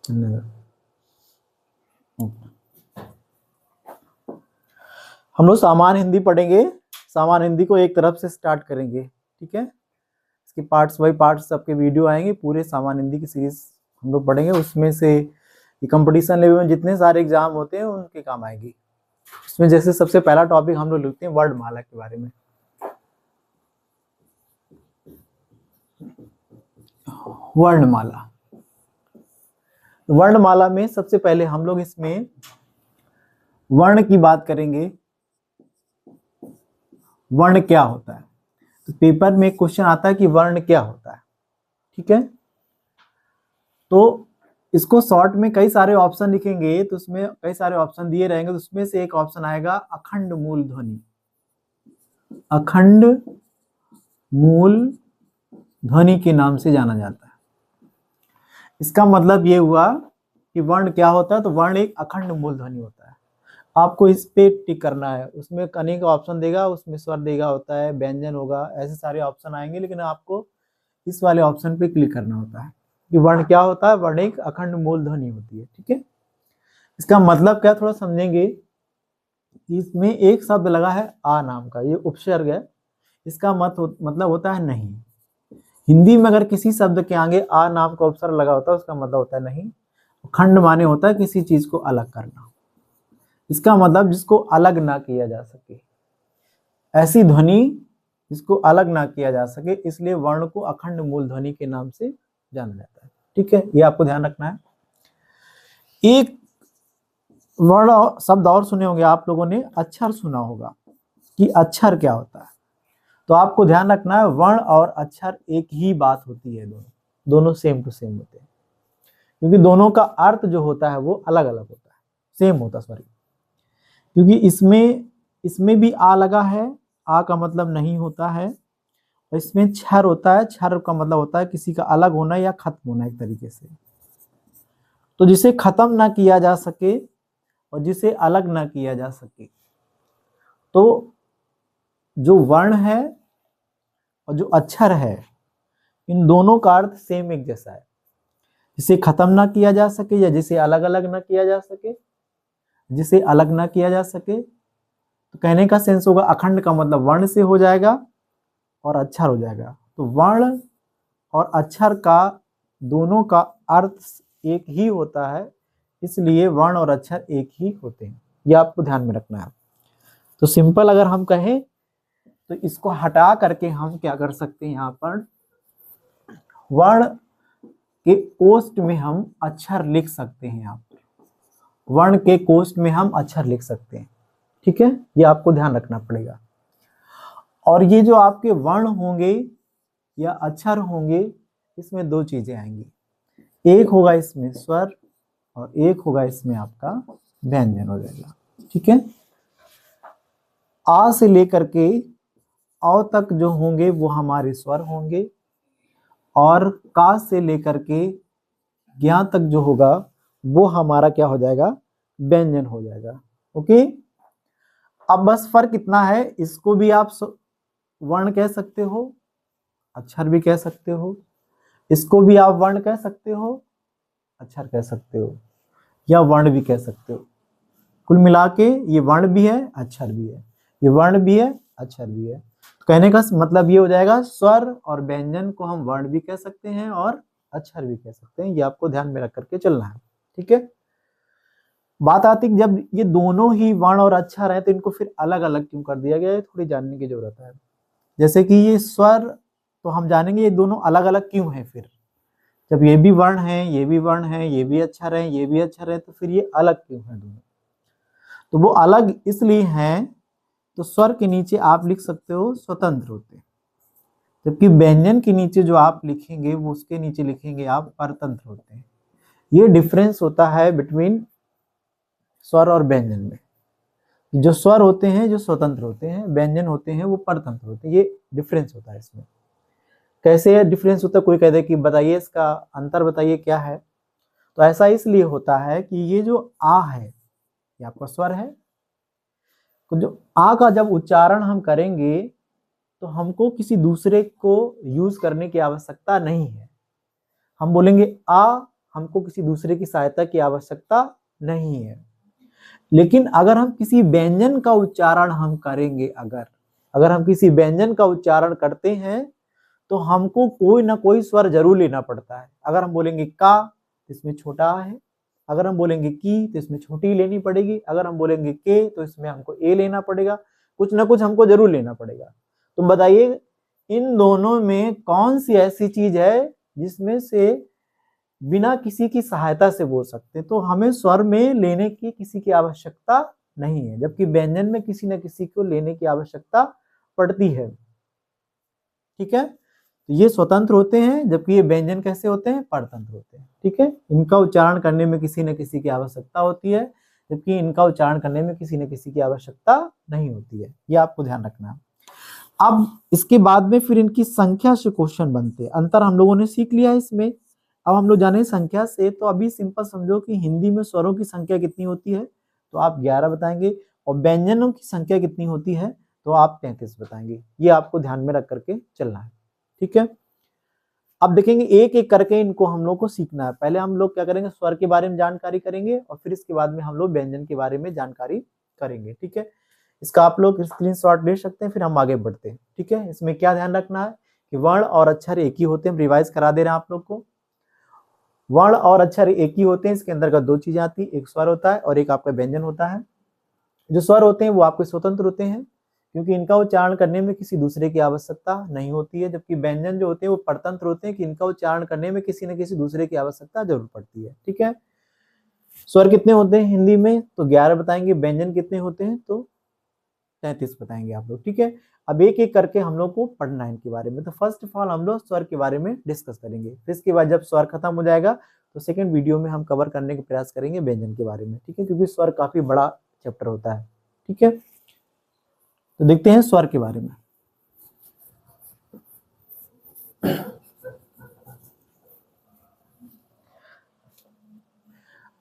हम लोग सामान्य हिंदी पढ़ेंगे। सामान्य हिंदी को एक तरफ से स्टार्ट करेंगे, ठीक है। इसके पार्ट्स बाई पार्ट्स सबके वीडियो आएंगे, पूरे सामान्य हिंदी की सीरीज हम लोग पढ़ेंगे। उसमें से कंपटीशन लेवल में जितने सारे एग्जाम होते हैं उनके काम आएगी। इसमें जैसे सबसे पहला टॉपिक हम लोग लिखते हैं वर्णमाला के बारे में। वर्णमाला, वर्णमाला में सबसे पहले हम लोग इसमें वर्ण की बात करेंगे। वर्ण क्या होता है, तो पेपर में क्वेश्चन आता है कि वर्ण क्या होता है, ठीक है। तो इसको शॉर्ट में कई सारे ऑप्शन लिखेंगे, तो उसमें कई सारे ऑप्शन दिए रहेंगे, तो उसमें से एक ऑप्शन आएगा अखंड मूल ध्वनि। अखंड मूल ध्वनि के नाम से जाना जाता है। इसका मतलब ये हुआ कि वर्ण क्या होता है, तो वर्ण एक अखंड मूल ध्वनि होता है। आपको इस पे टिक करना है। उसमें अनेक ऑप्शन देगा, उसमें स्वर देगा होता है, व्यंजन होगा, ऐसे सारे ऑप्शन आएंगे, लेकिन आपको इस वाले ऑप्शन पे क्लिक करना होता है कि वर्ण क्या होता है। वर्ण एक अखंड मूल ध्वनि होती है, ठीक है। इसका मतलब क्या, थोड़ा समझेंगे। इसमें एक शब्द लगा है आ नाम का, ये उपसर्ग है। इसका मतलब होता है नहीं। हिंदी में अगर किसी शब्द के आगे आ नाम का उपसर्ग लगा होता है, उसका मतलब होता है नहीं। खंड माने होता है किसी चीज को अलग करना। इसका मतलब जिसको अलग ना किया जा सके, ऐसी ध्वनि जिसको अलग ना किया जा सके, इसलिए वर्ण को अखंड मूल ध्वनि के नाम से जाना जाता है, ठीक है। ये आपको ध्यान रखना है। एक वर्ण शब्द और सुने होंगे आप लोगों ने, अक्षर सुना होगा कि अक्षर क्या होता है। तो आपको ध्यान रखना है, वर्ण और अक्षर एक ही बात होती है, दोनों सेम टू सेम होते हैं, क्योंकि दोनों का अर्थ जो होता है वो अलग अलग होता है, सेम होता है, सॉरी। क्योंकि इसमें भी आ लगा है, आ का मतलब नहीं होता है। और इसमें क्षर होता है, क्षर का मतलब होता है किसी का अलग होना या खत्म होना एक तरीके से। तो जिसे खत्म ना किया जा सके और जिसे अलग ना किया जा सके, तो जो वर्ण है और जो अक्षर है, इन दोनों का अर्थ सेम एक जैसा है। जिसे खत्म ना किया जा सके या जिसे अलग अलग ना किया जा सके, जिसे अलग ना किया जा सके, तो कहने का सेंस होगा अखंड का मतलब वर्ण से हो जाएगा और अक्षर हो जाएगा। तो वर्ण और अक्षर का दोनों का अर्थ एक ही होता है, इसलिए वर्ण और अक्षर एक ही होते हैं। यह आपको ध्यान में रखना है। तो सिंपल अगर हम कहें तो इसको हटा करके हम क्या कर सकते हैं, यहाँ पर वर्ण के कोष्ठ में हम अक्षर लिख सकते हैं। यहाँ पर वर्ण के कोष्ठ में हम अक्षर लिख सकते हैं, ठीक है। ये आपको ध्यान रखना पड़ेगा। और ये जो आपके वर्ण होंगे या अक्षर होंगे, इसमें दो चीजें आएंगी। एक होगा इसमें स्वर और एक होगा इसमें आपका व्यंजन हो जाएगा, ठीक है। आ से लेकर के औ तक जो होंगे वो हमारे स्वर होंगे, और का से लेकर के ज्ञा तक जो होगा वो हमारा क्या हो जाएगा, व्यंजन हो जाएगा, ओके। अब बस फर्क इतना है, इसको भी आप वर्ण कह सकते हो, अक्षर भी कह सकते हो। इसको भी आप वर्ण कह सकते हो, अक्षर कह सकते हो, या वर्ण भी कह सकते हो। कुल मिला के ये वर्ण भी है, अक्षर भी है, ये वर्ण भी है, अक्षर भी है। तो कहने का मतलब ये हो जाएगा, स्वर और व्यंजन को हम वर्ण भी कह सकते हैं और अक्षर भी कह सकते हैं। ये आपको ध्यान में रख करके चलना है, ठीक है। बात आती है जब ये दोनों ही वर्ण और अक्षर है तो इनको फिर अलग अलग क्यों कर दिया गया है, थोड़ी जानने की जरूरत है। जैसे कि ये स्वर, तो हम जानेंगे ये दोनों अलग अलग क्यों है। फिर जब ये भी वर्ण है, ये भी वर्ण है, ये भी अक्षर है, ये भी अक्षर है, तो फिर ये अलग क्यों है दोनों। तो वो अलग इसलिए हैं, तो स्वर के नीचे आप लिख सकते हो स्वतंत्र होते, जबकि व्यंजन के नीचे जो आप लिखेंगे वो उसके नीचे लिखेंगे आप परतंत्र होते हैं। ये डिफरेंस होता है बिटवीन स्वर और व्यंजन में। जो स्वर होते हैं जो स्वतंत्र होते हैं, व्यंजन होते हैं वो परतंत्र होते हैं। ये डिफरेंस होता है इसमें। कैसे है डिफरेंस होता है, कोई कहते कि बताइए इसका अंतर बताइए क्या है। तो ऐसा इसलिए होता है कि ये जो आ है ये आपका स्वर है, तो जो आ का जब उच्चारण हम करेंगे तो हमको किसी दूसरे को यूज करने की आवश्यकता नहीं है। हम बोलेंगे आ हमको किसी दूसरे की सहायता की आवश्यकता नहीं है। लेकिन अगर हम किसी व्यंजन का उच्चारण हम करेंगे, अगर हम किसी व्यंजन का उच्चारण करते हैं तो हमको कोई ना कोई स्वर जरूर लेना पड़ता है। अगर हम बोलेंगे का तो इसमें छोटा है, अगर हम बोलेंगे की तो इसमें छोटी लेनी पड़ेगी, अगर हम बोलेंगे के तो इसमें हमको ए लेना पड़ेगा, कुछ ना कुछ हमको जरूर लेना पड़ेगा। तो बताइए इन दोनों में कौन सी ऐसी चीज है जिसमें से बिना किसी की सहायता से बोल सकते हैं? तो हमें स्वर में लेने की किसी की आवश्यकता नहीं है, जबकि व्यंजन में किसी न किसी को लेने की आवश्यकता पड़ती है। ठीक है, तो ये स्वतंत्र होते हैं, जबकि ये व्यंजन कैसे होते हैं? परतंत्र होते हैं। ठीक है, इनका उच्चारण करने में किसी न किसी की आवश्यकता होती है, जबकि इनका उच्चारण करने में किसी न किसी की आवश्यकता नहीं होती है। ये आपको ध्यान रखना है। अब इसके बाद में फिर इनकी संख्या से क्वेश्चन बनते हैं। अंतर हम लोगों ने सीख लिया है इसमें। अब हम लोग जाने संख्या से, तो अभी सिंपल समझो कि हिंदी में स्वरों की संख्या कितनी होती है, तो आप 11 बताएंगे, और व्यंजनों की संख्या कितनी होती है तो आप 33 बताएंगे। ये आपको ध्यान में रख करके चलना है। ठीक है, अब देखेंगे एक एक करके इनको हम लोग को सीखना है। पहले हम लोग क्या करेंगे, स्वर के बारे में जानकारी करेंगे, और फिर इसके बाद में हम लोग व्यंजन के बारे में जानकारी करेंगे। ठीक है, इसका आप लोग स्क्रीनशॉट ले सकते हैं, फिर हम आगे बढ़ते हैं। ठीक है, इसमें क्या ध्यान रखना है कि वर्ण और अक्षर एक ही होते हैं। हम रिवाइज करा दे रहे हैं आप लोग को। वर्ण और अक्षर एक ही होते हैं, इसके अंतर्गत दो चीजें आती है, एक स्वर होता है और एक आपका व्यंजन होता है। जो स्वर होते हैं वो आपके स्वतंत्र होते हैं, क्योंकि इनका उच्चारण करने में किसी दूसरे की आवश्यकता नहीं होती है, जबकि व्यंजन जो होते हैं वो परतंत्र होते हैं कि इनका उच्चारण करने में किसी न किसी दूसरे की आवश्यकता जरूर पड़ती है। ठीक है, स्वर कितने होते हैं हिंदी में, तो 11 बताएंगे। व्यंजन कितने होते हैं, तो 33 बताएंगे आप लोग। ठीक है, अब एक एक करके हम लोग को पढ़ना है इनके बारे में। तो फर्स्ट ऑफ ऑल हम लोग स्वर के बारे में डिस्कस करेंगे, फिर इसके बाद जब स्वर खत्म हो जाएगा तो सेकंड वीडियो में हम कवर करने का प्रयास करेंगे व्यंजन के बारे में। ठीक है, क्योंकि स्वर काफी बड़ा चैप्टर होता है। ठीक है, तो देखते हैं स्वर के बारे में।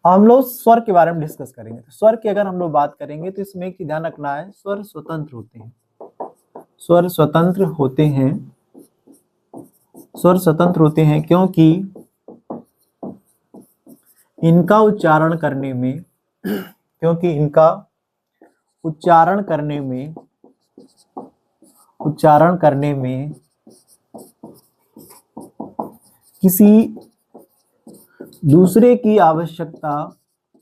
हम लोग स्वर के बारे में डिस्कस करेंगे। तो स्वर की अगर हम लोग बात करेंगे तो इसमें एक ध्यान रखना है, स्वर स्वतंत्र होते हैं। स्वर स्वतंत्र होते हैं, स्वर स्वतंत्र होते हैं क्योंकि इनका उच्चारण करने में, क्योंकि इनका उच्चारण करने में किसी दूसरे की आवश्यकता,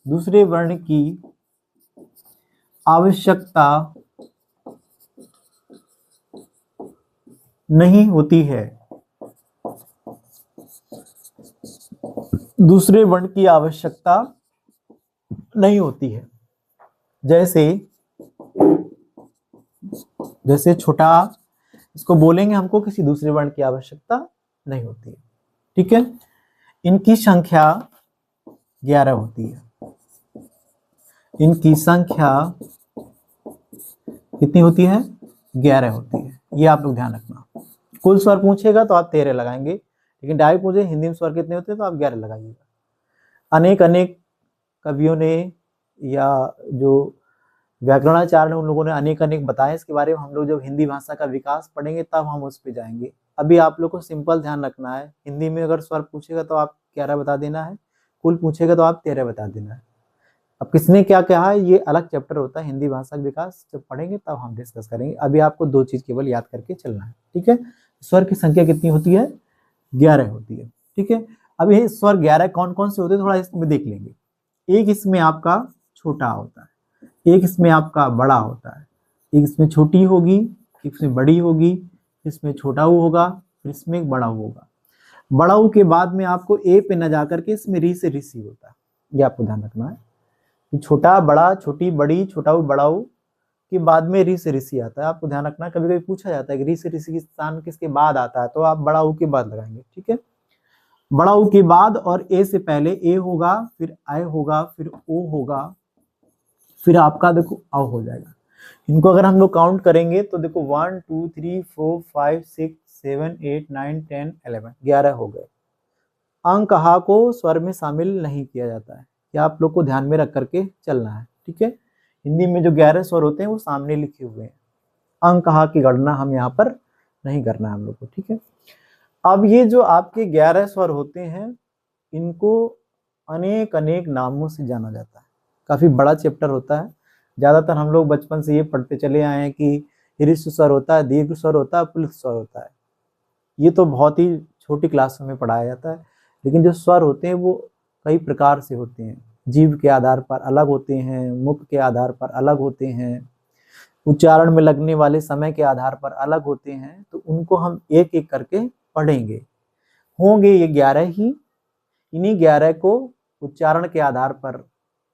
दूसरे वर्ण की आवश्यकता नहीं होती है, दूसरे वर्ण की आवश्यकता नहीं होती है। जैसे छोटा, इसको बोलेंगे हमको किसी दूसरे वर्ण की आवश्यकता नहीं होती है। ठीक है, इनकी संख्या 11 होती है। इनकी संख्या कितनी होती है, 11 होती है। ये आप लोग ध्यान रखना। कुल स्वर पूछेगा तो आप 13 लगाएंगे, लेकिन डायरेक्ट पूछे हिंदी में स्वर कितने होते हैं तो आप 11 लगाइएगा। अनेक कवियों ने या जो व्याकरणाचार्य उन लोगों ने अनेक बताए इसके बारे में। हम लोग जब हिंदी भाषा का विकास पढ़ेंगे तब हम उस पर जाएंगे। अभी आप लोग को सिंपल ध्यान रखना है, हिंदी में अगर स्वर पूछेगा तो आप 11 बता देना है, कुल पूछेगा तो आप 13 बता देना है। अब किसने क्या कहा है ये अलग चैप्टर होता है, हिंदी भाषा का विकास जब पढ़ेंगे तब हम डिस्कस करेंगे। अभी आपको दो चीज केवल याद करके चलना है। ठीक है, स्वर की संख्या कितनी होती है, 11 होती है। ठीक है, अब ये स्वर 11 कौन कौन से होते हैं थोड़ा इसमें देख लेंगे। एक इसमें आपका छोटा होता है, एक इसमें आपका बड़ा होता है, एक इसमें छोटी होगी, एक इसमें बड़ी होगी, इसमें छोटा ऊ होगा, फिर इसमें एक बड़ा ऊ होगा। बड़ा ऊ के बाद में आपको ए पे न जाकर के इसमें री से ऋषि होता है। ये आपको ध्यान रखना है कि छोटा बड़ा छोटी बड़ी छोटा ऊ बड़ा ऊ के बाद में री से ऋषि आता है। आपको ध्यान रखना, कभी कभी पूछा जाता है कि री से ऋषि की स्थान किसके बाद आता है, तो आप बड़ा ऊ के बाद लगाएंगे। ठीक है, बड़ा ऊ के बाद और ए से पहले ए होगा, फिर आई होगा, फिर ओ होगा, फिर आपका देखो अ हो जाएगा। इनको अगर हम लोग काउंट करेंगे तो देखो 1 2 3 4 5 6 7 8 9 10 11 11 हो गए। अंक हा को स्वर में शामिल नहीं किया जाता है, ये आप लोग को ध्यान में रख करके चलना है। ठीक है, हिंदी में जो 11 स्वर होते हैं वो सामने लिखे हुए हैं, अंक हा की गणना हम यहाँ पर नहीं करना है हम लोग को। ठीक है, अब ये जो आपके 11 स्वर होते हैं इनको अनेक अनेक नामों से जाना जाता है। काफी बड़ा चैप्टर होता है। ज्यादातर हम लोग बचपन से ये पढ़ते चले आए हैं कि ह्रस्व स्वर होता है, दीर्घ स्वर होता है, प्लुत स्वर होता है। ये तो बहुत ही छोटी क्लासों में पढ़ाया जाता है, लेकिन जो स्वर होते हैं वो कई प्रकार से होते हैं। जीभ के आधार पर अलग होते हैं, मुख के आधार पर अलग होते हैं, उच्चारण में लगने वाले समय के आधार पर अलग होते हैं। तो उनको हम एक एक करके पढ़ेंगे। होंगे ये 11 ही। इन्हीं 11 को उच्चारण के आधार पर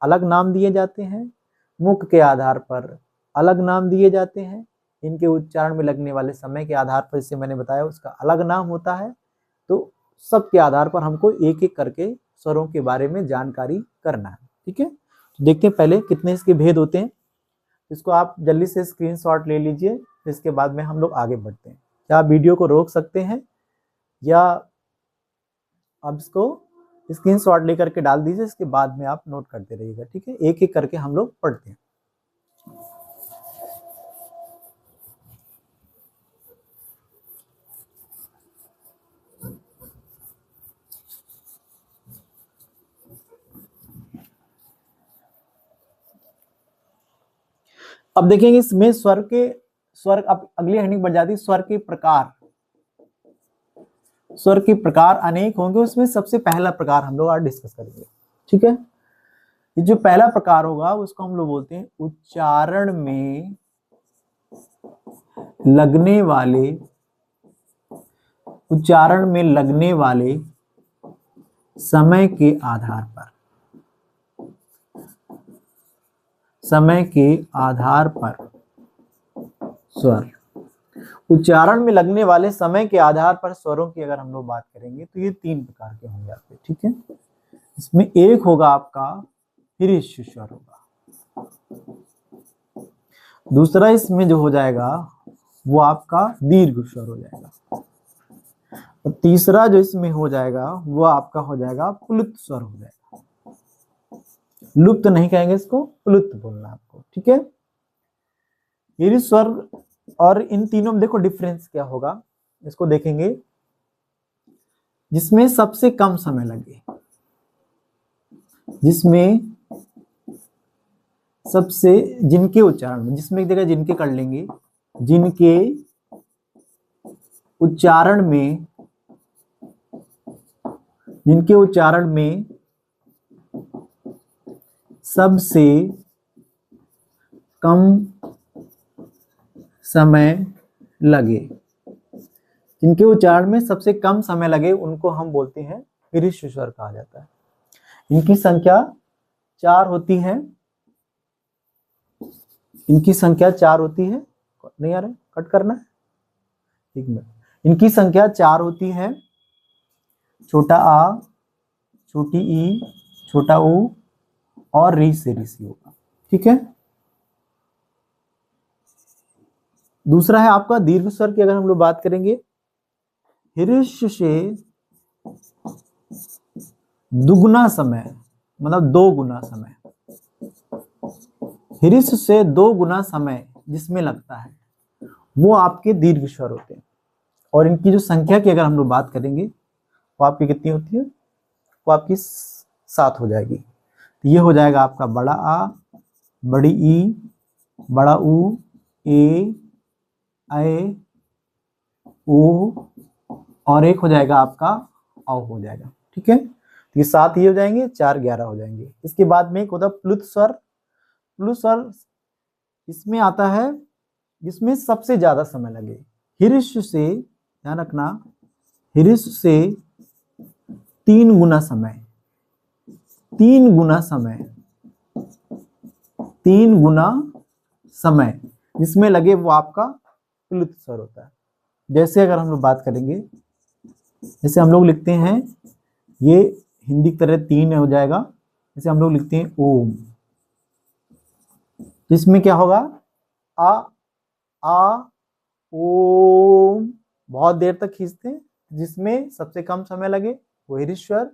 अलग नाम दिए जाते हैं, मुख के आधार पर अलग नाम दिए जाते हैं, इनके उच्चारण में लगने वाले समय के आधार पर, जैसे मैंने बताया, उसका अलग नाम होता है। तो सबके आधार पर हमको एक एक करके स्वरों के बारे में जानकारी करना है। ठीक है, तो देखते हैं पहले कितने इसके भेद होते हैं। इसको आप जल्दी से स्क्रीनशॉट ले लीजिए, इसके बाद में हम लोग आगे बढ़ते हैं। क्या आप वीडियो को रोक सकते हैं या आप इसको स्क्रीनशॉट लेकर के डाल दीजिए, इसके बाद में आप नोट करते रहिएगा। ठीक है, एक एक करके हम लोग पढ़ते हैं। अब देखेंगे इसमें स्वर अब अगली हेडिंग बढ़ जाती है स्वर के प्रकार। स्वर के प्रकार अनेक होंगे, उसमें सबसे पहला प्रकार हम लोग आज डिस्कस करेंगे। ठीक है, ये जो पहला प्रकार होगा उसको हम लोग बोलते हैं उच्चारण में लगने वाले समय के आधार पर स्वर। उच्चारण में लगने वाले समय के आधार पर स्वरों की अगर हम लोग बात करेंगे तो ये 3 प्रकार के होंगे आपके। ठीक है, इसमें एक होगा आपका ह्रस्व स्वर होगा, दूसरा इसमें जो हो जाएगा वो आपका दीर्घ स्वर हो जाएगा, और तीसरा जो इसमें हो जाएगा वो आपका हो जाएगा प्लुत स्वर हो जाएगा। लुप्त नहीं कहेंगे इसको, प्लुत बोलना आपको। ठीक है, ह्रस्व स्वर और इन तीनों में देखो डिफरेंस क्या होगा, इसको देखेंगे। जिसमें सबसे कम समय लगे, जिनके उच्चारण में, जिसमें एक जगह जिनके कर लेंगे, जिनके उच्चारण में सबसे कम समय लगे, जिनके उच्चारण में सबसे कम समय लगे उनको हम बोलते हैं ह्रस्व स्वर कहा जाता है। इनकी संख्या 4 होती है। नहीं आ रहा, कट करना है, 1 मिनट। इनकी संख्या 4 होती है। छोटा आ, छोटी ई, छोटा ऊ और री से ऋषि होगा। ठीक है, दूसरा है आपका दीर्घ स्वर की अगर हम लोग बात करेंगे, ह्रस्व से दुगुना समय, मतलब 2 गुना समय, ह्रस्व से 2 गुना समय जिसमें लगता है वो आपके दीर्घ स्वर होते हैं। और इनकी जो संख्या की अगर हम लोग बात करेंगे वो आपकी कितनी होती है, वो आपकी 7 हो जाएगी। तो ये हो जाएगा आपका बड़ा आ, बड़ी ई, बड़ा ऊ, ए, ऐ, ओ, और एक हो जाएगा आपका औ हो जाएगा। ठीक है, तो ये 7 ही हो जाएंगे, 4 11 हो जाएंगे। इसके बाद में एक होता है प्लुत स्वर। प्लुत स्वर इसमें आता है जिसमें सबसे ज्यादा समय लगे। ह्रस्व से, ध्यान रखना, ह्रस्व से 3 गुना समय, 3 गुना समय जिसमें लगे वो आपका प्लुत स्वर होता है। जैसे अगर हम लोग बात करेंगे, जैसे हम लोग लिखते हैं, ये हिंदी की तरह 3 हो जाएगा। जैसे हम लोग लिखते हैं ओम, तो इसमें क्या होगा, आ ओम, बहुत देर तक खींचते हैं। जिसमें सबसे कम समय लगे वो ह्रस्व स्वर,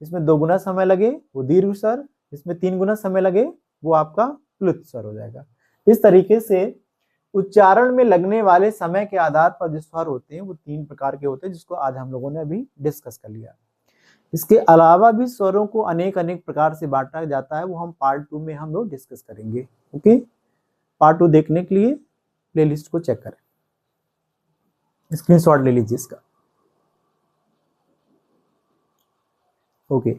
जिसमें 2 गुना समय लगे वो दीर्घ स्वर, जिसमें 3 गुना समय लगे वो आपका प्लुत स्वर हो जाएगा। इस तरीके से उच्चारण में लगने वाले समय के आधार पर जो स्वर होते हैं वो 3 प्रकार के होते हैं, जिसको आज हम लोगों ने अभी डिस्कस कर लिया। इसके अलावा भी स्वरों को अनेक अनेक प्रकार से बांटा जाता है, वो हम पार्ट 2 में हम लोग डिस्कस करेंगे। ओके, पार्ट 2 देखने के लिए प्लेलिस्ट को चेक करें, स्क्रीनशॉट ले लीजिए इसका। ओके।